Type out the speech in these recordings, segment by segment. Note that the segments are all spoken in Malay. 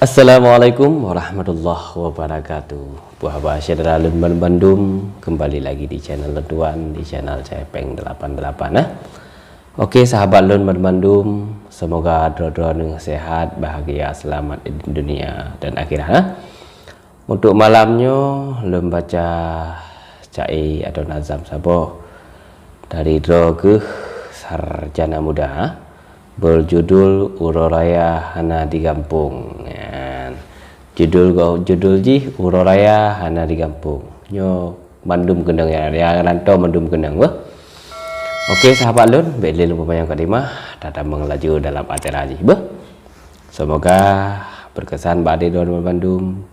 Assalamualaikum warahmatullahi wabarakatuh. Buah bahasa dari Bandung, kembali lagi di channel Leduan, di channel Cepeng 88 nah. Oke sahabat Lun Bandung, semoga dua-duanya sehat, bahagia, selamat di dunia dan akhirat nah. Untuk malamnya Lun baca cai atau nazam sabo dari Droge Sarjana Muda berjudul Uroraya Hana di Kampung. Judul Uroraya Hana di Kampung. Nyo Bandung Gendang ya rantau Bandung Gendang wah. Oke sahabat Lun, beli lupa yang kedima datang mengelaju dalam acara haji bah. Semoga berkesan pada Don Bandung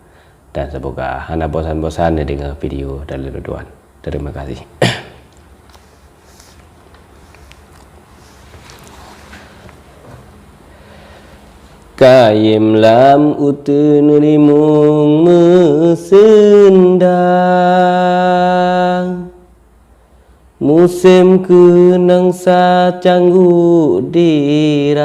dan semoga Hana bosan-bosan dengar video dari Leduan. Terima kasih. Kayem lam utun limung mesendang musim kenang sa canggu diranggung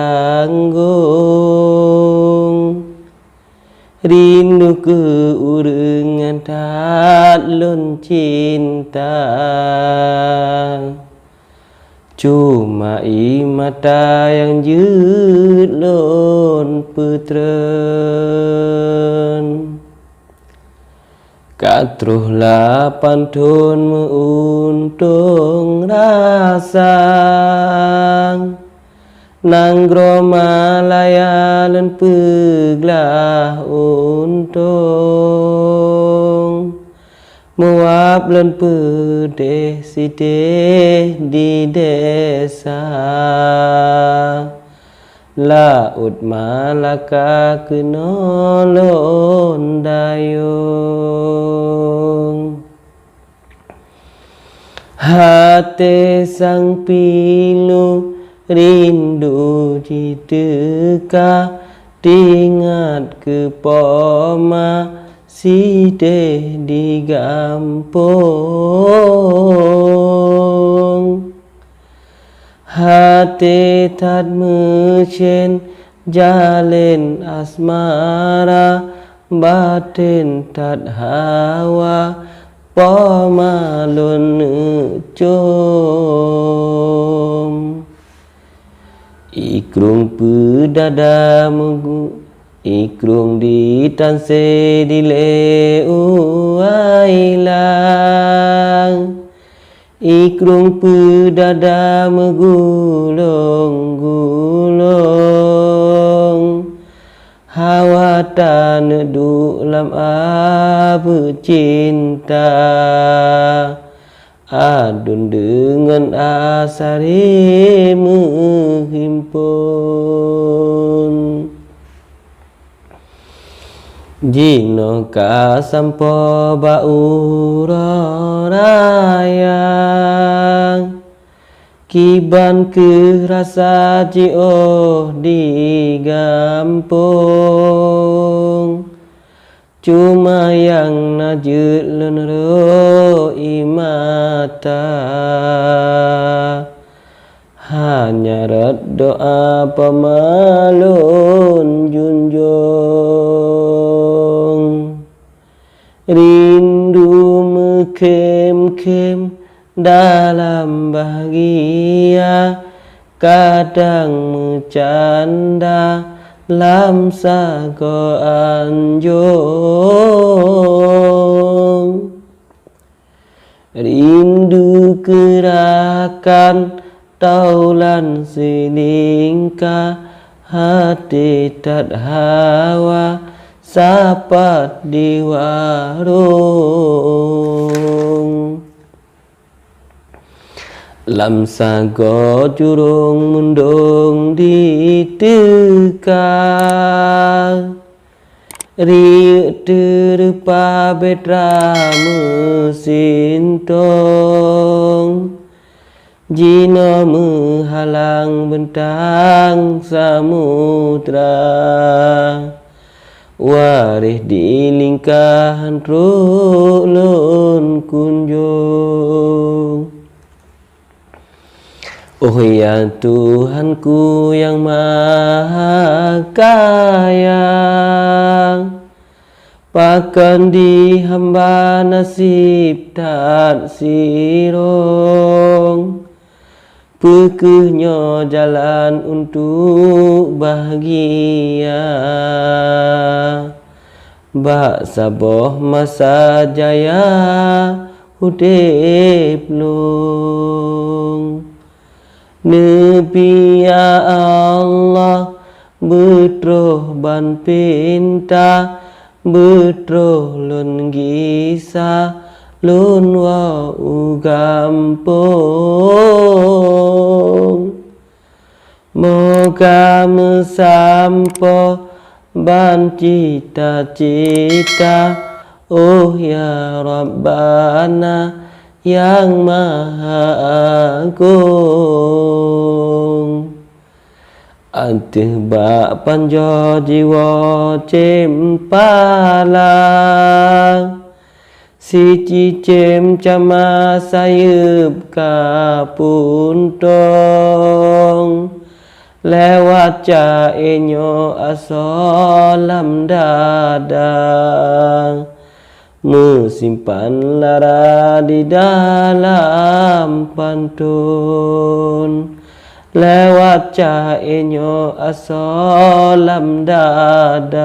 rindu ke urengan tak lon cinta cuma mata yang jelon putren katruh lapan ton meuntung rasa nanggro malaya len peglah untung muap len pedeh sideh di desa laut malaka kenolon dayung hati sang pilu rindu diteka diingat ke poma sideh di kampung hati tad mechen jalen asmara batin tad hawa pomalun cum ikrung pedada menggu ikrung di tanse dile uailang ikrung pedada megulung-gulung hawa tan du lam abu cinta adun dengan asari menghimpun jino ka sampo bauroraya kiban ke rasa jio di kampung cuma yang najut lenero imata hanya doa pemalun junjung rindu mekem-kem dalam bahagia kadang bercanda lamsa ko anjung rindu gerakan taulan silingka hati tad hawa sapat di warung lamsa go jurung mundung diteka riuk terupa betra mesintong jino menghalang bentang samudra warih di lingkahan rulun kunjung Oh ya Tuhanku yang maha kaya, Pakan di hamba nasib tak sirong, pekehnya jalan untuk bahagia. Bak saboh masa jaya hudip lung. Nabi ya Allah betroh ban pinta, betroh lun gisa lun wa ugampung. Moga mesampo ban cita-cita, oh ya Rabbana yang Maha Agung. Antih bak panjo jiwa cempalang, si cicem cama sayup kapuntong, lewat caenyo asolam dadang, mesimpan lara di dalam pantun. Lewat caenyo asolam dadang,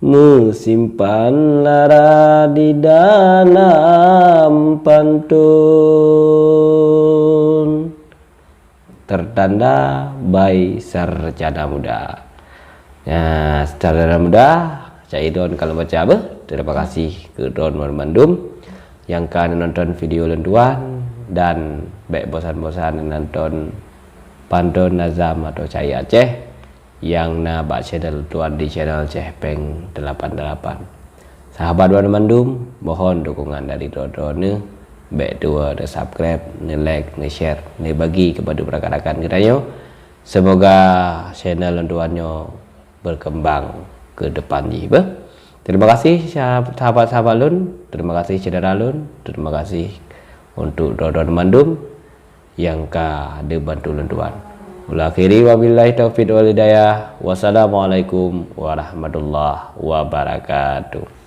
mesimpan lara di dalam pantun. Tertanda by Sarjana Muda. Ya, Sarjana Muda, Cak Idon kalau baca apa? Terima kasih ke Don Bandung yang kan nonton video lenduan dan baik bosan-bosan nonton pantun nazam atau Cai Aceh yang na bak channel tuan di channel Cepeng 88. Sahabat Don Bandung, mohon dukungan dari Dodone. Baik dua, ada subscribe, like, share, bagi kepada rakan-rakan kita. Semoga channel lenduannya berkembang ke depan ni. Terima kasih sahabat-sahabat Lun, terima kasih saudara Lun, terima kasih untuk Dodon Bandung yang ada bantu lenduan. Akhiri wabillahi taufiq wal hidayah. Wassalamualaikum warahmatullahi wabarakatuh.